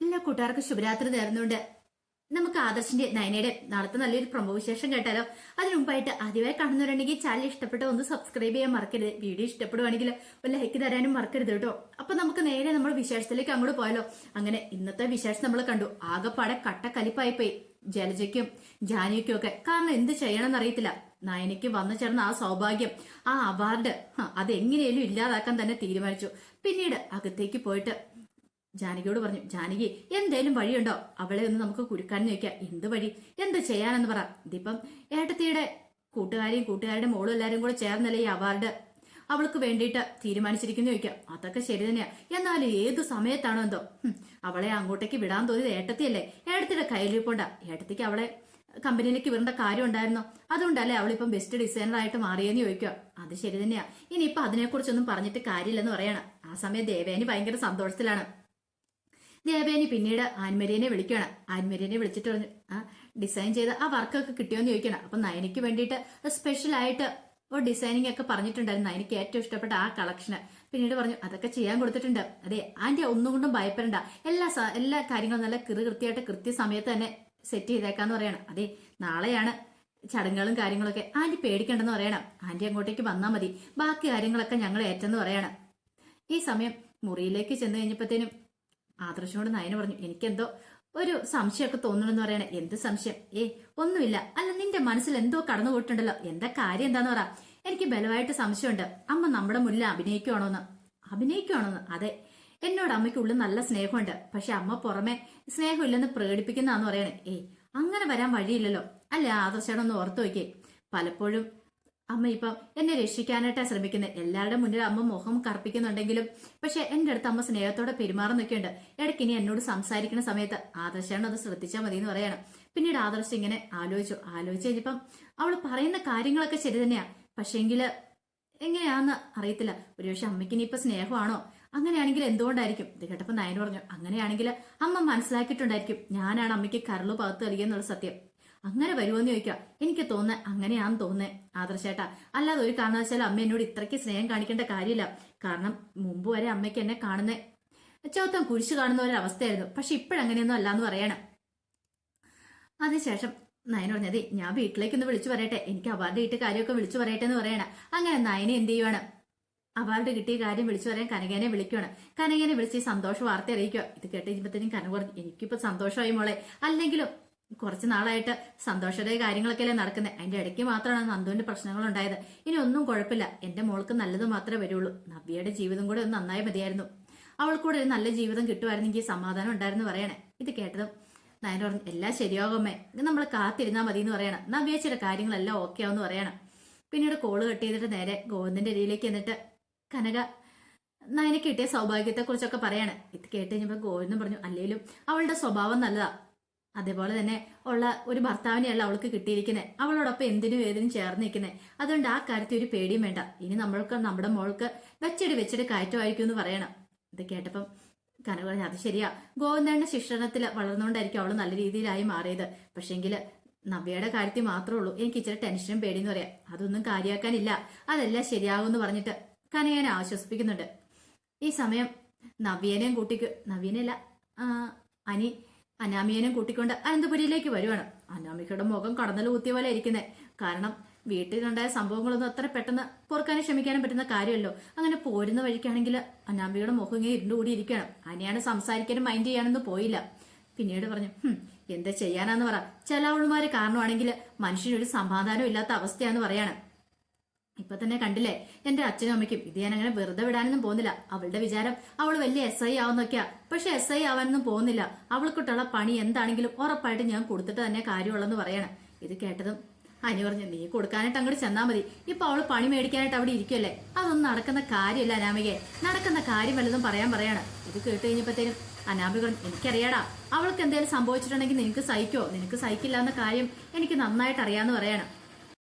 എല്ലാ കൂട്ടുകാർക്കും ശുഭരാത്രി നേർന്നുകൊണ്ട് നമുക്ക് ആദർശിന്റെ നയനയുടെ നാളത്തെ നല്ലൊരു പ്രൊമോ വിശേഷം കേട്ടാലോ. അതിനു മുമ്പായിട്ട് ആദ്യമായി കാണുന്നവരുണ്ടെങ്കിൽ ചാനൽ ഇഷ്ടപ്പെട്ട ഒന്ന് സബ്സ്ക്രൈബ് ചെയ്യാൻ മറക്കരുത്. വീഡിയോ ഇഷ്ടപ്പെടുവാണെങ്കിൽ ഒരു ലൈക്ക് തരാനും മറക്കരുത് കേട്ടോ. അപ്പൊ നമുക്ക് നേരെ നമ്മൾ വിശേഷത്തിലേക്ക് അങ്ങോട്ട് പോയാലോ. അങ്ങനെ ഇന്നത്തെ വിശേഷം നമ്മൾ കണ്ടു. ആകെപ്പാടെ കട്ടക്കലിപ്പായി പോയി ജലജയ്ക്കും ജാനിക്കും ഒക്കെ. കാരണം എന്ത് ചെയ്യണമെന്ന് അറിയത്തില്ല. നയനയ്ക്ക് വന്നു ചേർന്ന ആ സൗഭാഗ്യം, ആ അവാർഡ്, അതെങ്ങനെയും ഇല്ലാതാക്കാൻ തന്നെ തീരുമാനിച്ചു. പിന്നീട് അകത്തേക്ക് പോയിട്ട് ജാനകിയോട് പറഞ്ഞു, ജാനകി എന്തേലും വഴിയുണ്ടോ അവളെ ഒന്ന് നമുക്ക് കുരുക്കാൻ നോക്കാം. എന്ത് വഴി, എന്ത് ചെയ്യാനെന്ന് പറ. ഇതിപ്പം ഏട്ടത്തിയുടെ കൂട്ടുകാരുടെ മോളും എല്ലാരും കൂടെ ചേർന്നല്ലേ ഈ അവാർഡ് അവൾക്ക് വേണ്ടിയിട്ട് തീരുമാനിച്ചിരിക്കുന്നു ചോദിക്കാം. അതൊക്കെ ശരി തന്നെയാ. എന്നാലും ഏതു സമയത്താണോ എന്തോ അവളെ അങ്ങോട്ടേക്ക് വിടാൻ തോന്നിയത് ഏട്ടത്തിയല്ലേ. ഏട്ടത്തിയുടെ കയ്യിലിരിപ്പുണ്ടാ. ഏട്ടത്തിക്ക് അവളെ കമ്പനിയിലേക്ക് വിടേണ്ട കാര്യം ഉണ്ടായിരുന്നോ? അതുകൊണ്ടല്ലേ അവളിപ്പം ബെസ്റ്റ് ഡിസൈനർ ആയിട്ട് മാറിയെന്ന് ചോദിക്കുക. അത് ശരി തന്നെയാ. ഇനിയിപ്പൊ അതിനെക്കുറിച്ചൊന്നും പറഞ്ഞിട്ട് കാര്യമില്ലെന്ന് പറയണം. ആ സമയം ദേവേനി ഭയങ്കര സന്തോഷത്തിലാണ്. ദേവേനി പിന്നീട് ആൻമരിയനെ വിളിക്കുകയാണ്. ആൻമരിയനെ വിളിച്ചിട്ട് പറഞ്ഞു, ഡിസൈൻ ചെയ്ത് ആ വർക്കൊക്കെ കിട്ടിയോന്ന് ചോദിക്കണം. അപ്പൊ നയനിക്ക് വേണ്ടിയിട്ട് സ്പെഷ്യൽ ആയിട്ട് ഒരു ഡിസൈനിങ് ഒക്കെ പറഞ്ഞിട്ടുണ്ടായിരുന്നു. നയനിക്ക് ഏറ്റവും ഇഷ്ടപ്പെട്ട ആ കളക്ഷന്. പിന്നീട് പറഞ്ഞു, അതൊക്കെ ചെയ്യാൻ കൊടുത്തിട്ടുണ്ട്. അതെ ആന്റി ഒന്നും കൊണ്ടും ഭയപ്പെടണ്ട, എല്ലാ കാര്യങ്ങളും നല്ല കൃത്യമായിട്ട് കൃത്യസമയത്ത് തന്നെ സെറ്റ് ചെയ്തേക്കാന്ന് പറയണം. അതെ നാളെയാണ് ചടങ്ങുകളും കാര്യങ്ങളൊക്കെ. ആന്റി പേടിക്കണ്ടെന്ന് പറയണം. ആന്റി അങ്ങോട്ടേക്ക് വന്നാൽ മതി, ബാക്കി കാര്യങ്ങളൊക്കെ ഞങ്ങൾ ഏറ്റെന്ന് പറയണം. ഈ സമയം മുറിയിലേക്ക് ചെന്ന് കഴിഞ്ഞപ്പോഴത്തേനും ആദർശനോട് നയന പറഞ്ഞു, എനിക്കെന്തോ ഒരു സംശയമൊക്കെ തോന്നണെന്ന് പറയണേ. എന്ത് സംശയം? ഒന്നുമില്ല. അല്ല നിന്റെ മനസ്സിൽ എന്തോ കടന്നു പോയിട്ടുണ്ടല്ലോ. എന്താ കാര്യം എന്താന്ന് പറ. എനിക്ക് ബലമായിട്ട് സംശയമുണ്ട്. അമ്മ നമ്മുടെ മുന്നിൽ അഭിനയിക്കുവാണോന്ന്. അതെ, എന്നോട് അമ്മയ്ക്കുള്ളിൽ നല്ല സ്നേഹമുണ്ട്. പക്ഷെ അമ്മ പുറമെ സ്നേഹമില്ലെന്ന് പ്രകടിപ്പിക്കുന്നതാന്ന് പറയണേ. അങ്ങനെ വരാൻ വഴിയില്ലല്ലോ. അല്ല ആദർശനൊന്ന് ഓർത്തു നോക്കിയേ. പലപ്പോഴും അമ്മ ഇപ്പം എന്നെ രക്ഷിക്കാനായിട്ടാ ശ്രമിക്കുന്നത്. എല്ലാവരുടെ മുന്നിൽ അമ്മ മുഖം കറുപ്പിക്കുന്നുണ്ടെങ്കിലും പക്ഷെ എന്റെ അടുത്ത് അമ്മ സ്നേഹത്തോടെ പെരുമാറുന്നൊക്കെയുണ്ട്. ഇടയ്ക്ക് ഇനി എന്നോട് സംസാരിക്കുന്ന സമയത്ത് ആദർശാണ് അത് ശ്രദ്ധിച്ചാൽ മതി എന്ന് പറയണം. പിന്നീട് ആദർശ് ഇങ്ങനെ ആലോചിച്ചു കഴിഞ്ഞപ്പം അവള് പറയുന്ന കാര്യങ്ങളൊക്കെ ശരി തന്നെയാ. പക്ഷെങ്കില് എങ്ങനെയാന്ന് അറിയത്തില്ല. ഒരുപക്ഷെ അമ്മയ്ക്ക് ഇനിയിപ്പൊ സ്നേഹമാണോ? അങ്ങനെയാണെങ്കിൽ എന്തുകൊണ്ടായിരിക്കും? ഇത് കേട്ടപ്പോ നയന പറഞ്ഞു, അങ്ങനെയാണെങ്കിൽ അമ്മ മനസ്സിലാക്കിയിട്ടുണ്ടായിരിക്കും ഞാനാണ് അമ്മയ്ക്ക് കരളു പകത്ത് നൽകിയെന്നുള്ള സത്യം. അങ്ങനെ വരുമോന്ന് ചോദിക്കാം. എനിക്ക് തോന്നുന്നത് അങ്ങനെയാന്ന് തോന്നുന്നേ ആദർശേട്ടാ. അല്ലാതെ ഒരു കാരണവശാലും അമ്മ എന്നോട് ഇത്രയ്ക്ക് സ്നേഹം കാണിക്കേണ്ട കാര്യമില്ല. കാരണം മുമ്പ് വരെ അമ്മയ്ക്ക് എന്നെ കാണുന്ന ചൗത്തം കുരിശ് കാണുന്ന ഒരവസ്ഥയായിരുന്നു. പക്ഷെ ഇപ്പോഴങ്ങനെയൊന്നും അല്ലാന്ന് പറയണം. അതിനുശേഷം നയന പറഞ്ഞത്, ഞാൻ വീട്ടിലേക്കൊന്ന് വിളിച്ചു പറയട്ടെ, എനിക്ക് അവാർഡ് കിട്ടിയ കാര്യമൊക്കെ വിളിച്ചു പറയട്ടെ എന്ന് പറയണം. അങ്ങനെ നയന എന്ത് ചെയ്യുവാണ്, അവാർഡ് കിട്ടിയ കാര്യം വിളിച്ചു പറയാൻ കനകനെ വിളിക്കുകയാണ്. കനകനെ വിളിച്ച് സന്തോഷ വാർത്ത അറിയിക്കുക. ഇത് കേട്ട് കഴിഞ്ഞപ്പോഴത്തേനും കനക പറഞ്ഞു, എനിക്കിപ്പോ സന്തോഷമായി മോളെ. അല്ലെങ്കിലും കുറച്ച് നാളായിട്ട് സന്തോഷമായ കാര്യങ്ങളൊക്കെയല്ലേ നടക്കുന്നത്. അതിന്റെ ഇടയ്ക്ക് മാത്രമാണ് നന്ദുവിന്റെ പ്രശ്നങ്ങൾ ഉണ്ടായത്. ഇനി ഒന്നും കുഴപ്പമില്ല. എന്റെ മോൾക്ക് നല്ലത് മാത്രമേ വരുള്ളൂ. നവ്യയുടെ ജീവിതം കൂടെ ഒന്ന് നന്നായി മതിയായിരുന്നു. അവൾക്കൂടെ ഒരു നല്ല ജീവിതം കിട്ടുമായിരുന്നെങ്കിൽ സമാധാനം ഉണ്ടായിരുന്നു പറയണേ. ഇത് കേട്ടതും നയന പറഞ്ഞു, എല്ലാം ശരിയാകുമേ, നമ്മൾ കാത്തിരുന്നാൽ മതി എന്ന് പറയണം. നവ്യച്ചിയുടെ കാര്യങ്ങളെല്ലാം ഓക്കെ ആവെന്ന് പറയണം. പിന്നീട് കോള് കട്ട് ചെയ്തിട്ട് നേരെ ഗോവിന്ദന്റെ ഇടയിലേക്ക് എന്നിട്ട് കനക നയനക്ക് കിട്ടിയ സൗഭാഗ്യത്തെ കുറിച്ചൊക്കെ പറയാണ്. ഇത് കേട്ട് കഴിഞ്ഞപ്പോൾ ഗോവിന്ദൻ പറഞ്ഞു, അല്ലെങ്കിലും അവളുടെ സ്വഭാവം നല്ലതാ. അതേപോലെ തന്നെ ഉള്ള ഒരു ഭർത്താവിനെയല്ല അവൾക്ക് കിട്ടിയിരിക്കുന്നത്. അവളോടൊപ്പം എന്തിനും ഏതിനും ചേർന്ന് നിൽക്കുന്നത്. അതുകൊണ്ട് ആ കാര്യത്തിൽ ഒരു പേടിയും വേണ്ട. ഇനി നമ്മുടെ മോൾക്ക് വെച്ചടി കയറ്റമായിരിക്കും എന്ന് പറയണം. ഇത് കേട്ടപ്പം കനക പറഞ്ഞു, അത് ശരിയാ, ഗോവിന്ദന്റെ ശിക്ഷണത്തിൽ വളർന്നുകൊണ്ടായിരിക്കും അവള് നല്ല രീതിയിലായി മാറിയത്. പക്ഷെങ്കില് നവ്യയുടെ കാര്യത്തിൽ മാത്രമേ ഉള്ളൂ എനിക്ക് ഇച്ചിരി ടെൻഷനും പേടിയെന്ന് പറയാം. അതൊന്നും കാര്യമാക്കാനില്ല, അതെല്ലാം ശരിയാകുമെന്ന് പറഞ്ഞിട്ട് കനകനെ ആശ്വസിപ്പിക്കുന്നുണ്ട്. ഈ സമയം നവ്യനല്ല അനാമിയനും കൂട്ടിക്കൊണ്ട് അനന്തപുരിയിലേക്ക് വരുവാണ്. അനാമികയുടെ മുഖം കടന്നൽ കുത്തിയ പോലെ ഇരിക്കുന്നത്. കാരണം വീട്ടിലുണ്ടായ സംഭവങ്ങളൊന്നും അത്ര പെട്ടെന്ന് പൊറുക്കാനും ക്ഷമിക്കാനും പറ്റുന്ന കാര്യമല്ലോ. അങ്ങനെ പോരുന്ന വഴിക്കാണെങ്കിൽ അനാമികയുടെ മുഖം ഇങ്ങനെ ഇരുണ്ടുകൂടി ഇരിക്കുകയാണ്. അനിയാണ് സംസാരിക്കാനും മൈൻഡ് ചെയ്യാനൊന്നും പോയില്ല. പിന്നീട് പറഞ്ഞു, എന്താ ചെയ്യാനാന്ന് പറ. ചില അവളുമാര് കാരണമാണെങ്കിൽ മനുഷ്യനൊരു സമാധാനം ഇല്ലാത്ത അവസ്ഥയാന്ന് പറയാണ്. ഇപ്പൊ തന്നെ കണ്ടില്ലേ എന്റെ അച്ഛനും അമ്മയ്ക്കും. ഇത് ഞാൻ അങ്ങനെ വെറുതെ വിടാനൊന്നും പോകുന്നില്ല. അവളുടെ വിചാരം അവൾ വലിയ SI ആവുന്നൊക്കെയാ. പക്ഷെ SI ആവാനൊന്നും പോകുന്നില്ല. അവൾക്കിട്ടുള്ള പണി എന്താണെങ്കിലും ഉറപ്പായിട്ട് ഞാൻ കൊടുത്തിട്ട് തന്നെ കാര്യമുള്ളെന്ന് പറയണം. ഇത് കേട്ടതും അനി പറഞ്ഞു, നീ കൊടുക്കാനായിട്ട് അങ്ങോട്ട് ചെന്നാ മതി. ഇപ്പൊ അവള് പണി മേടിക്കാനായിട്ട് അവിടെ ഇരിക്കുമല്ലേ. അതൊന്നും നടക്കുന്ന കാര്യമില്ല അനാമികയെ. നടക്കുന്ന കാര്യം വല്ലതും പറയാണ്. ഇത് കേട്ട് കഴിഞ്ഞപ്പോഴത്തേനും അനാമിക പറഞ്ഞു, എനിക്കറിയാടാ, അവൾക്ക് എന്തെങ്കിലും സംഭവിച്ചിട്ടുണ്ടെങ്കിൽ നിനക്ക് സഹിക്കോ? നിനക്ക് സഹിക്കില്ല എന്ന കാര്യം എനിക്ക് നന്നായിട്ട് അറിയാന്ന് പറയണം.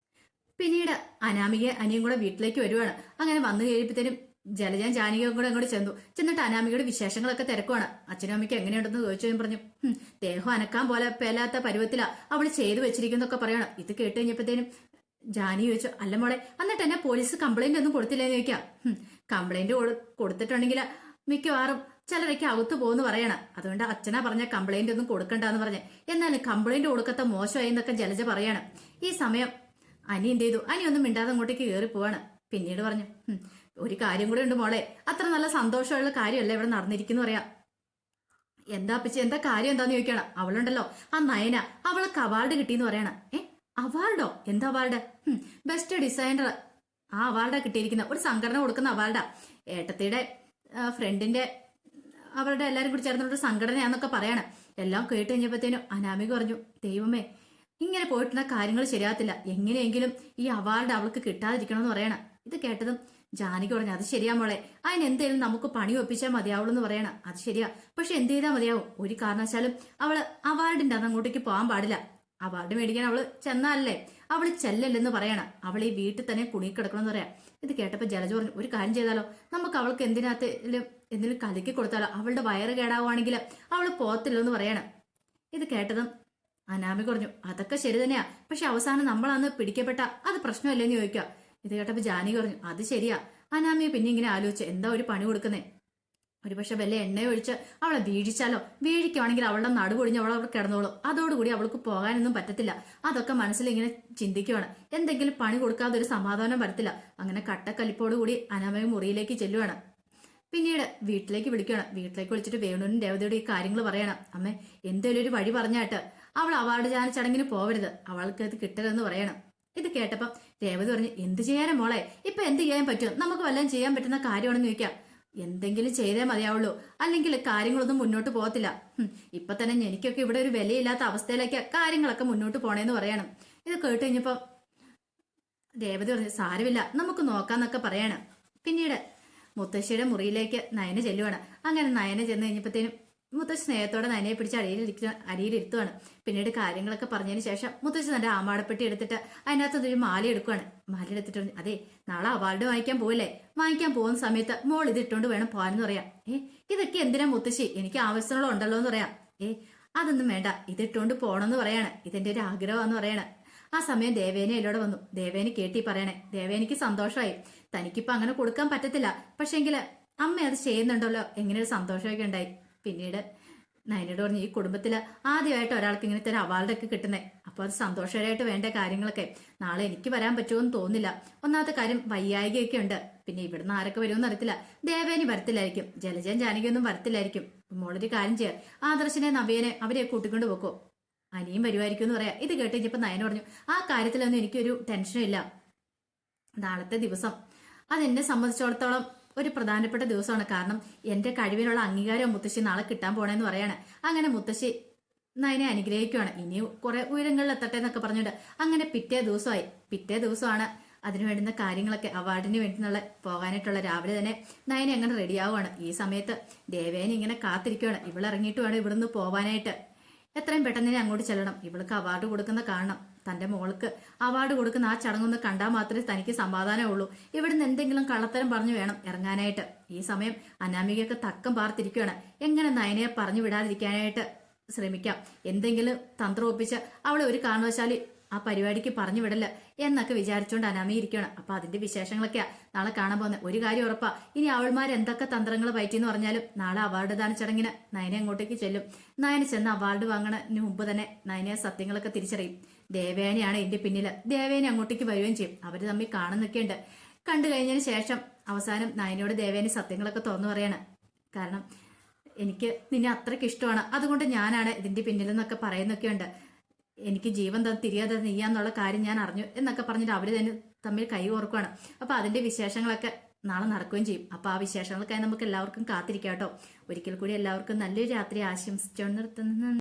പിന്നീട് അനാമിക അനിയും കൂടെ വീട്ടിലേക്ക് വരുവാണ്. അങ്ങനെ വന്നു കഴിയുമ്പോഴത്തേനും ജലജാൻ ജാനകിയും കൂടെ അങ്ങോട്ട് ചെന്നിട്ട് അനാമികയുടെ വിശേഷങ്ങളൊക്കെ തിരക്കുവാണ്. അച്ഛനും അമ്മയ്ക്ക് എങ്ങനെയുണ്ടെന്ന് ചോദിച്ചു പറഞ്ഞു, ദേഹം അനക്കാൻ പോലെ പേലാത്ത പരുവത്തിലാ അവള് ചെയ്തു വെച്ചിരിക്കുന്നൊക്കെ പറയണം. ഇത് കേട്ട് കഴിഞ്ഞപ്പോഴത്തേനും ജാനി ചോദിച്ചു, അല്ല മോളെ എന്നിട്ട് എന്നെ പോലീസ് കംപ്ലൈന്റ് ഒന്നും കൊടുത്തില്ലെന്ന് ചോദിക്കാം. കംപ്ലൈന്റ് കൊടുത്തിട്ടുണ്ടെങ്കിൽ മിക്കവാറും ചിലരൊക്കെ അകത്തു പോകുന്നു പറയണം. അതുകൊണ്ട് അച്ഛനാ പറഞ്ഞ കംപ്ലൈന്റ് ഒന്നും കൊടുക്കണ്ടെന്ന് പറഞ്ഞ്. എന്നാലും കംപ്ലൈന്റ് കൊടുക്കത്ത മോശമായി എന്നൊക്കെ ജലജ പറയാണ്. ഈ സമയം അനി എന്ത് ചെയ്തു? അനി ഒന്നും മിണ്ടാതെ അങ്ങോട്ടേക്ക് കയറി പോവാണ്. പിന്നീട് പറഞ്ഞു, ഒരു കാര്യം കൂടെ ഉണ്ട് മോളെ, അത്ര നല്ല സന്തോഷമുള്ള കാര്യമല്ല ഇവിടെ നടന്നിരിക്കുന്നു പറയാം. എന്താ അപ്പച്ചി, എന്താ കാര്യം എന്താന്ന് ചോദിക്കണം. അവളുണ്ടല്ലോ ആ നയന, അവൾക്ക് അവാർഡ് കിട്ടിയെന്ന് പറയണം. അവാർഡോ? എന്താ അവാർഡ്? ബെസ്റ്റ് ഡിസൈനർ ആ അവാർഡാ കിട്ടിയിരിക്കുന്ന. ഒരു സംഘടന കൊടുക്കുന്ന അവാർഡാ. ഏട്ടത്തിയുടെ ഫ്രണ്ടിന്റെ അവരുടെ എല്ലാരും കൂടി ചേർന്നുള്ള സംഘടനയാന്നൊക്കെ പറയണം. എല്ലാം കേട്ട് കഴിഞ്ഞപ്പോഴത്തേനും അനാമിക പറഞ്ഞു, ദൈവമേ, ഇങ്ങനെ പോയിട്ടുള്ള കാര്യങ്ങൾ ശരിയാകത്തില്ല. എങ്ങനെയെങ്കിലും ഈ അവാർഡ് അവൾക്ക് കിട്ടാതിരിക്കണമെന്ന് പറയണം. ഇത് കേട്ടതും ജാനകി പറഞ്ഞു, അത് ശരിയാ മോളെ, അതിനെന്തേലും നമുക്ക് പണി ഒപ്പിച്ചാൽ മതിയാവുള്ളൂ എന്ന് പറയണം. അത് ശരിയാ, പക്ഷെ എന്ത് ചെയ്താൽ മതിയാവും? ഒരു കാരണവശാലും അവള് അവാർഡിന്റെ അത് അങ്ങോട്ടേക്ക് പോകാൻ പാടില്ല. അവാർഡ് മേടിക്കാൻ അവള് ചെന്നാലല്ലേ, അവള് ചെല്ലല്ലെന്ന് പറയണം. അവൾ ഈ വീട്ടിൽ തന്നെ കുടുങ്ങിക്കിടക്കണമെന്ന് പറയാം. ഇത് കേട്ടപ്പോ ജലജ പറഞ്ഞു, ഒരു കാര്യം ചെയ്താലോ, നമുക്ക് അവൾക്ക് എന്തിനും കലക്കി കൊടുത്താലോ? അവളുടെ വയറ് കേടാവുകയാണെങ്കിൽ അവള് പോത്തില്ലെന്ന് പറയണം. ഇത് കേട്ടതും അനാമിക പറഞ്ഞു, അതൊക്കെ ശരി തന്നെയാ, പക്ഷെ അവസാനം നമ്മളന്ന് പിടിക്കപ്പെട്ട അത് പ്രശ്നമല്ലേന്ന് ചോദിക്കുക. ഇത് കേട്ടപ്പോ ജാനകി പറഞ്ഞു, അത് ശരിയാ. അനാമിയെ പിന്നെ ഇങ്ങനെ ആലോചിച്ച്, എന്താ ഒരു പണി കൊടുക്കുന്നേ? ഒരുപക്ഷെ വല്ല എണ്ണ ഒഴിച്ച് അവളെ വീഴിച്ചാലോ? വീഴിക്കുവാണെങ്കിൽ അവളുടെ നടുപൊടിഞ്ഞ് അവൾ അവിടെ കിടന്നോളും. അതോടുകൂടി അവൾക്ക് പോകാനൊന്നും പറ്റത്തില്ല. അതൊക്കെ മനസ്സിൽ ഇങ്ങനെ ചിന്തിക്കുവാണ്. എന്തെങ്കിലും പണി കൊടുക്കാതെ ഒരു സമാധാനം വരത്തില്ല. അങ്ങനെ കട്ടക്കലിപ്പോടുകൂടി അനാമയ മുറിയിലേക്ക് ചെല്ലുവാണ്. പിന്നീട് വീട്ടിലേക്ക് വിളിക്കണം. വീട്ടിലേക്ക് വിളിച്ചിട്ട് വേണുവിനും രേവതിയോട് ഈ കാര്യങ്ങൾ പറയണം. അമ്മേ, എന്തെങ്കിലും ഒരു വഴി പറഞ്ഞാട്ട് അവൾ അവാർഡ് ദാന ചടങ്ങിന് പോവരുത്, അവൾക്ക് അത് കിട്ടരുതെന്ന് പറയണം. ഇത് കേട്ടപ്പം രേവതി പറഞ്ഞു, എന്ത് ചെയ്യാനാ മോളെ, ഇപ്പൊ എന്ത് ചെയ്യാൻ പറ്റും? നമുക്ക് വല്ലതും ചെയ്യാൻ പറ്റുന്ന കാര്യമാണെന്ന് ചോദിക്കാം. എന്തെങ്കിലും ചെയ്തേ മതിയാവുള്ളൂ, അല്ലെങ്കിൽ കാര്യങ്ങളൊന്നും മുന്നോട്ട് പോകത്തില്ല. ഇപ്പൊ തന്നെ എനിക്കൊക്കെ ഇവിടെ ഒരു വിലയില്ലാത്ത അവസ്ഥയിലേക്ക് കാര്യങ്ങളൊക്കെ മുന്നോട്ട് പോണേന്ന് പറയണം. ഇത് കേട്ട് കഴിഞ്ഞപ്പം രേവതി പറഞ്ഞു, സാരമില്ല, നമുക്ക് നോക്കാന്നൊക്കെ പറയണം. പിന്നീട് മുത്തശ്ശിയുടെ മുറിയിലേക്ക് നയന ചെല്ലുവാണ്. അങ്ങനെ നയന ചെന്ന് കഴിഞ്ഞപ്പോഴത്തേനും മുത്തശ്ശി സ്നേഹത്തോടെ നയനയെ പിടിച്ച് അടിയിലിരുത്തുവാണ്. പിന്നീട് കാര്യങ്ങളൊക്കെ പറഞ്ഞതിന് ശേഷം മുത്തശ്ശി തന്റെ ആമാടപ്പെട്ടി എടുത്തിട്ട് അതിനകത്ത് ഒരു മാല എടുക്കുവാണ്. മാല എടുത്തിട്ട് അതെ, നാളെ അവാർഡ് വാങ്ങിക്കാൻ പോവില്ലേ? വാങ്ങിക്കാൻ പോകുന്ന സമയത്ത് മോൾ ഇത് ഇട്ടുകൊണ്ട് വേണം പോകാനെന്ന് പറയാം. ഇതൊക്കെ എന്തിനാ മുത്തശ്ശി, എനിക്ക് ആവശ്യമുള്ള ഉണ്ടല്ലോ എന്ന് പറയാം. അതൊന്നും വേണ്ട, ഇതിട്ടുകൊണ്ട് പോണെന്ന് പറയാണ്. ഇതെന്റെ ഒരു ആഗ്രഹമാന്ന് പറയണേ. ആ സമയം ദേവേനെ എന്നോട് വന്നു. ദേവേനെ കേട്ടി പറയണേ. ദേവേനിക്ക് സന്തോഷമായി. തനിക്കിപ്പോ അങ്ങനെ കൊടുക്കാൻ പറ്റത്തില്ല, പക്ഷേങ്കില് അമ്മ അത് ചെയ്യുന്നുണ്ടല്ലോ, എങ്ങനെ ഒരു സന്തോഷമൊക്കെ ഉണ്ടായി. പിന്നീട് നയനോട് പറഞ്ഞു, ഈ കുടുംബത്തില് ആദ്യമായിട്ട് ഒരാൾക്ക് ഇങ്ങനത്തെ ഒരു അവാർഡൊക്കെ കിട്ടുന്നേ, അപ്പൊ അത് സന്തോഷമായിട്ട് വേണ്ട കാര്യങ്ങളൊക്കെ. നാളെ എനിക്ക് വരാൻ പറ്റുമെന്ന് തോന്നുന്നില്ല. ഒന്നാമത്തെ കാര്യം വയ്യായികയൊക്കെ ഉണ്ട്. പിന്നെ ഇവിടുന്ന് ആരൊക്കെ വരുമെന്ന് അറിയത്തില്ല. ദേവേനി വരത്തില്ലായിരിക്കും, ജലജൻ ജാനകിയൊന്നും വരത്തില്ലായിരിക്കും. മോളൊരു കാര്യം ചെയ്യാം, ആദർശനെ നവ്യനെ അവരെ കൂട്ടിക്കൊണ്ട് പോക്കോ, അനിയും വരുമായിരിക്കും എന്ന് പറയാം. ഇത് കേട്ട് കഴിഞ്ഞപ്പോ നയന പറഞ്ഞു, ആ കാര്യത്തിലൊന്നും എനിക്കൊരു ടെൻഷനും ഇല്ല. നാളത്തെ ദിവസം അതെന്നെ സംബന്ധിച്ചിടത്തോളം ഒരു പ്രധാനപ്പെട്ട ദിവസമാണ്. കാരണം എന്റെ കഴിവിനുള്ള അംഗീകാരം മുത്തശ്ശി നാളെ കിട്ടാൻ പോണേന്ന് പറയാണ്. അങ്ങനെ മുത്തശ്ശി നയനെ അനുഗ്രഹിക്കുകയാണ്. ഇനി കുറെ ഉയരങ്ങളിൽ എത്തട്ടെ എന്നൊക്കെ പറഞ്ഞുകൊണ്ട് അങ്ങനെ പിറ്റേ ദിവസമാണ് അതിനു വേണ്ടുന്ന കാര്യങ്ങളൊക്കെ അവാർഡിന് വേണ്ടിയുള്ള പോകാനായിട്ടുള്ള. രാവിലെ തന്നെ നയനെ അങ്ങനെ റെഡിയാവുകയാണ്. ഈ സമയത്ത് ദേവേനെ ഇങ്ങനെ കാത്തിരിക്കുകയാണ്. ഇവളിറങ്ങിയിട്ട് വേണം ഇവിടുന്ന് പോവാനായിട്ട്. എത്രയും പെട്ടെന്ന് തന്നെ അങ്ങോട്ട് ചെല്ലണം. ഇവൾക്ക് അവാർഡ് കൊടുക്കുന്ന കാണണം. തന്റെ മോൾക്ക് അവാർഡ് കൊടുക്കുന്ന ആ ചടങ്ങൊന്ന് കണ്ടാൽ മാത്രമേ തനിക്ക് സമാധാനമേ ഉള്ളൂ. ഇവിടുന്ന് എന്തെങ്കിലും കള്ളത്തരം പറഞ്ഞു വേണം ഇറങ്ങാനായിട്ട്. ഈ സമയം അനാമികയൊക്കെ തക്കം പാർത്തിരിക്കുകയാണ്. എങ്ങനെ നയനയെ പറഞ്ഞു വിടാതിരിക്കാനായിട്ട് ശ്രമിക്കാം, എന്തെങ്കിലും തന്ത്രം ഒപ്പിച്ച് അവളെ ഒരു കാരണവശാലി ആ പരിപാടിക്ക് പറഞ്ഞു വിടല്ല എന്നൊക്കെ വിചാരിച്ചുകൊണ്ട് അനാമി ഇരിക്കുകയാണ്. അപ്പൊ അതിന്റെ വിശേഷങ്ങളൊക്കെയാ നാളെ കാണാൻ പോകുന്നത്. ഒരു കാര്യം ഉറപ്പാ, ഇനി അവൾമാർ എന്തൊക്കെ തന്ത്രങ്ങൾ പറ്റിയെന്ന് പറഞ്ഞാലും നാളെ അവാർഡ് ദാന ചടങ്ങിന് നയനെ അങ്ങോട്ടേക്ക് ചെല്ലും. നയന ചെന്ന് അവാർഡ് വാങ്ങണതിന് മുമ്പ് തന്നെ നയനെ സത്യങ്ങളൊക്കെ തിരിച്ചറിയും. ദേവേനയാണ് എന്റെ പിന്നില്. ദേവേനെ അങ്ങോട്ടേക്ക് വരികയും ചെയ്യും. അവര് തമ്മിൽ കാണുന്നൊക്കെയുണ്ട്. കണ്ടു കഴിഞ്ഞതിന് ശേഷം അവസാനം നയനയോട് ദേവേനെ സത്യങ്ങളൊക്കെ തുറന്നു പറയാണ്. കാരണം എനിക്ക് നിന്നെ അത്രയ്ക്ക് ഇഷ്ടമാണ്, അതുകൊണ്ട് ഞാനാണ് ഇതിന്റെ പിന്നിലെന്നൊക്കെ പറയുന്നൊക്കെയുണ്ട്. എനിക്ക് ജീവൻ തിരിയാതെ നീയാന്നുള്ള കാര്യം ഞാൻ അറിഞ്ഞു എന്നൊക്കെ പറഞ്ഞിട്ട് അവര് തന്നെ തമ്മിൽ കൈ ഓർക്കുവാണ്. അപ്പൊ അതിന്റെ വിശേഷങ്ങളൊക്കെ നാളെ നടക്കുകയും ചെയ്യും. അപ്പൊ ആ വിശേഷങ്ങൾക്കായി നമുക്ക് എല്ലാവർക്കും കാത്തിരിക്കാം കേട്ടോ. ഒരിക്കൽ കൂടി എല്ലാവർക്കും നല്ലൊരു രാത്രി ആശംസിച്ചുകൊണ്ട് നിർത്തുന്നു.